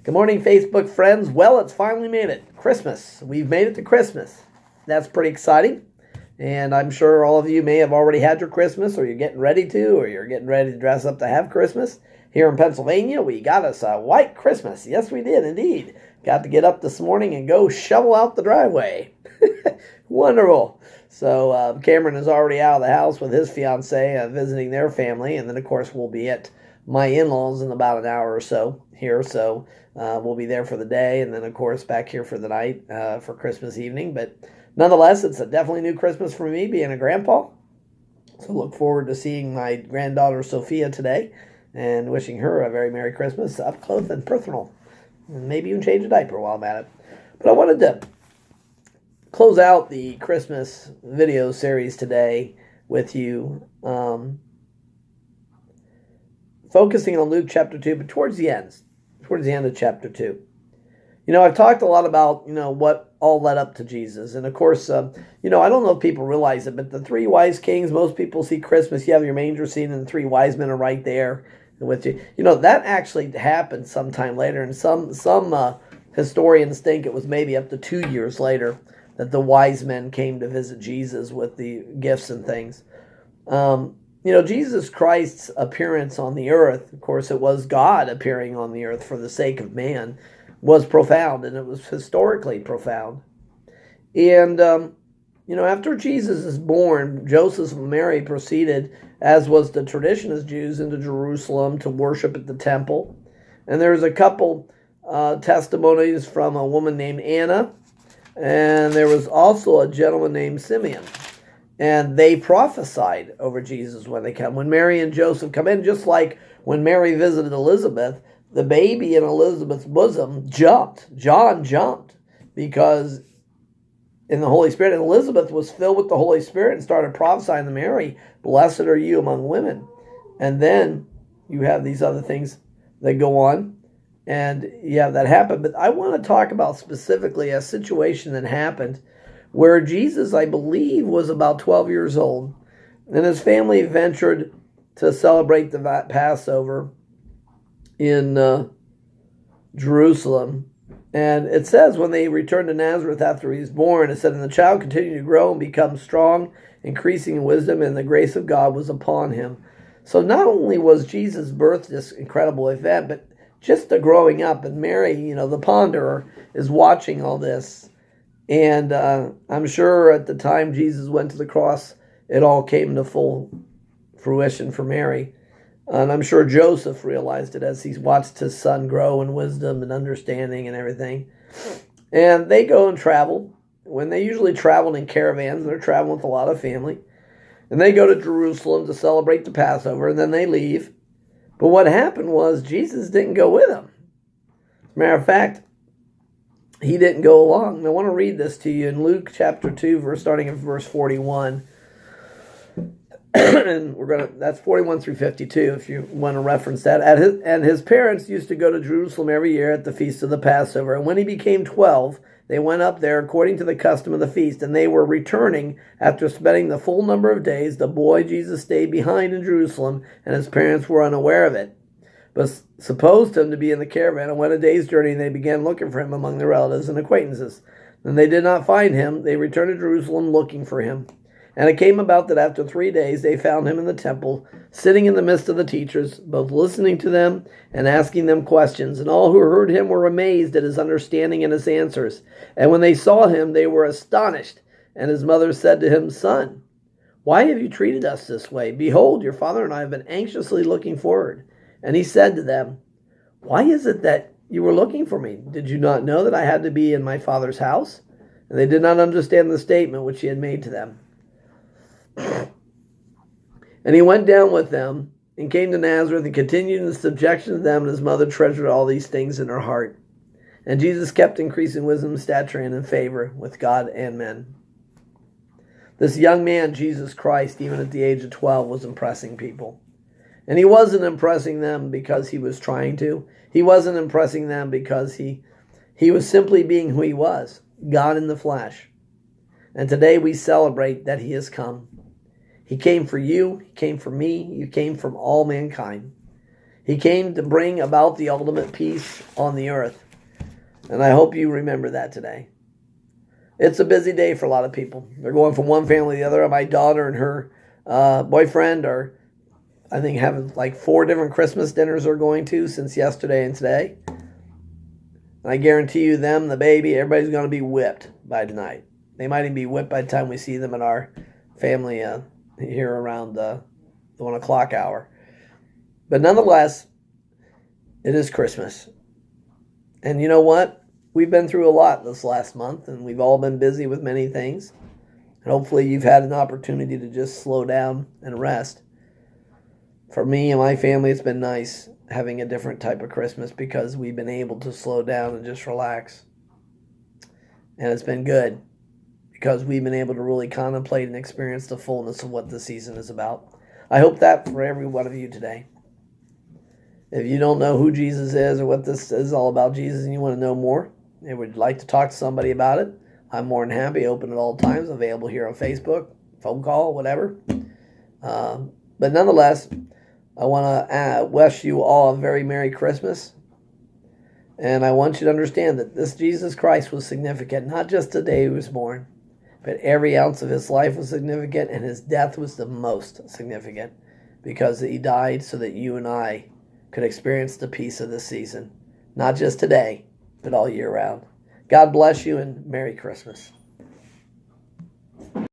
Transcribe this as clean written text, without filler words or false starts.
Good morning, Facebook friends. Well, it's finally made it. Christmas. We've made it to Christmas. That's pretty exciting. And I'm sure all of you may have already had your Christmas, or you're getting ready to, or you're getting ready to dress up to have Christmas. Here in Pennsylvania, we got us a white Christmas. Yes, we did indeed. Got to get up this morning and go shovel out the driveway. Wonderful. So Cameron is already out of the house with his fiance visiting their family. And then, of course, we'll be at my in-laws in about an hour or so here. So we'll be there for the day. And then, of course, back here for the night for Christmas evening. But nonetheless, it's a definitely new Christmas for me being a grandpa. So look forward to seeing my granddaughter Sophia today and wishing her a very Merry Christmas up close and personal. And maybe even change a diaper while I'm at it. But I wanted to close out the Christmas video series today with you, focusing on Luke chapter 2, but towards the end of chapter 2. You know, I've talked a lot about, what all led up to Jesus. And of course, I don't know if people realize it, but the three wise kings, most people see Christmas, you have your manger scene and the three wise men are right there with you. That actually happened sometime later. And some historians think it was maybe up to 2 years later that the wise men came to visit Jesus with the gifts and things. Jesus Christ's appearance on the earth, of course, it was God appearing on the earth for the sake of man, was profound, and it was historically profound. And, after Jesus is born, Joseph and Mary proceeded, as was the tradition as Jews, into Jerusalem to worship at the temple. And there's a couple testimonies from a woman named Anna, and there was also a gentleman named Simeon. And they prophesied over Jesus when they come. When Mary and Joseph come in, just like when Mary visited Elizabeth, the baby in Elizabeth's bosom jumped. John jumped because in the Holy Spirit. And Elizabeth was filled with the Holy Spirit and started prophesying to Mary, "Blessed are you among women." And then you have these other things that go on. And you have that happen. But I want to talk about specifically a situation that happened where Jesus, I believe, was about 12 years old. And his family ventured to celebrate the Passover in Jerusalem. And it says when they returned to Nazareth after he was born, it said, "And the child continued to grow and become strong, increasing in wisdom, and the grace of God was upon him." So not only was Jesus' birth this incredible event, but just the growing up. And Mary, the ponderer, is watching all this. And I'm sure at the time Jesus went to the cross, it all came to full fruition for Mary. And I'm sure Joseph realized it as he watched his son grow in wisdom and understanding and everything. And they go and travel. When they usually traveled in caravans, they're traveling with a lot of family. And they go to Jerusalem to celebrate the Passover, and then they leave. But what happened was Jesus didn't go with them. As a matter of fact, he didn't go along. And I want to read this to you in Luke chapter 2, starting in verse 41. And that's 41 through 52 if you want to reference that. And his parents used to go to Jerusalem every year at the feast of the Passover. And when he became 12, they went up there according to the custom of the feast. And they were returning after spending the full number of days. The boy Jesus stayed behind in Jerusalem, and his parents were unaware of it, but supposed him to be in the caravan, and went a day's journey, and they began looking for him among their relatives and acquaintances. And they did not find him. They returned to Jerusalem looking for him. And it came about that after 3 days they found him in the temple, sitting in the midst of the teachers, both listening to them and asking them questions. And all who heard him were amazed at his understanding and his answers. And when they saw him, they were astonished. And his mother said to him, "Son, why have you treated us this way? Behold, your father and I have been anxiously looking forward." And he said to them, "Why is it that you were looking for me? Did you not know that I had to be in my father's house?" And they did not understand the statement which he had made to them. And he went down with them and came to Nazareth and continued in subjection to them, and his mother treasured all these things in her heart. And Jesus kept increasing wisdom, stature, and in favor with God and men. This young man, Jesus Christ, even at the age of 12, was impressing people. And he wasn't impressing them because he was trying to. He wasn't impressing them because he was simply being who he was, God in the flesh. And today we celebrate that he has come. He came for you. He came for me. He came from all mankind. He came to bring about the ultimate peace on the earth. And I hope you remember that today. It's a busy day for a lot of people. They're going from one family to the other. My daughter and her boyfriend are, I think, having like 4 different Christmas dinners they're going to since yesterday and today. And I guarantee you them, the baby, everybody's going to be whipped by tonight. They might even be whipped by the time we see them in our family here around the 1 o'clock hour. But nonetheless, it is Christmas. And you know what? We've been through a lot this last month, and we've all been busy with many things. And hopefully you've had an opportunity to just slow down and rest. For me and my family, it's been nice having a different type of Christmas because we've been able to slow down and just relax. And it's been good because we've been able to really contemplate and experience the fullness of what the season is about. I hope that for every one of you today. If you don't know who Jesus is or what this is all about Jesus and you want to know more and would like to talk to somebody about it, I'm more than happy, open at all times, available here on Facebook, phone call, whatever. But nonetheless, I want to wish you all a very Merry Christmas. And I want you to understand that this Jesus Christ was significant, not just the day he was born, but every ounce of his life was significant, and his death was the most significant because he died so that you and I could experience the peace of this season, not just today, but all year round. God bless you and Merry Christmas.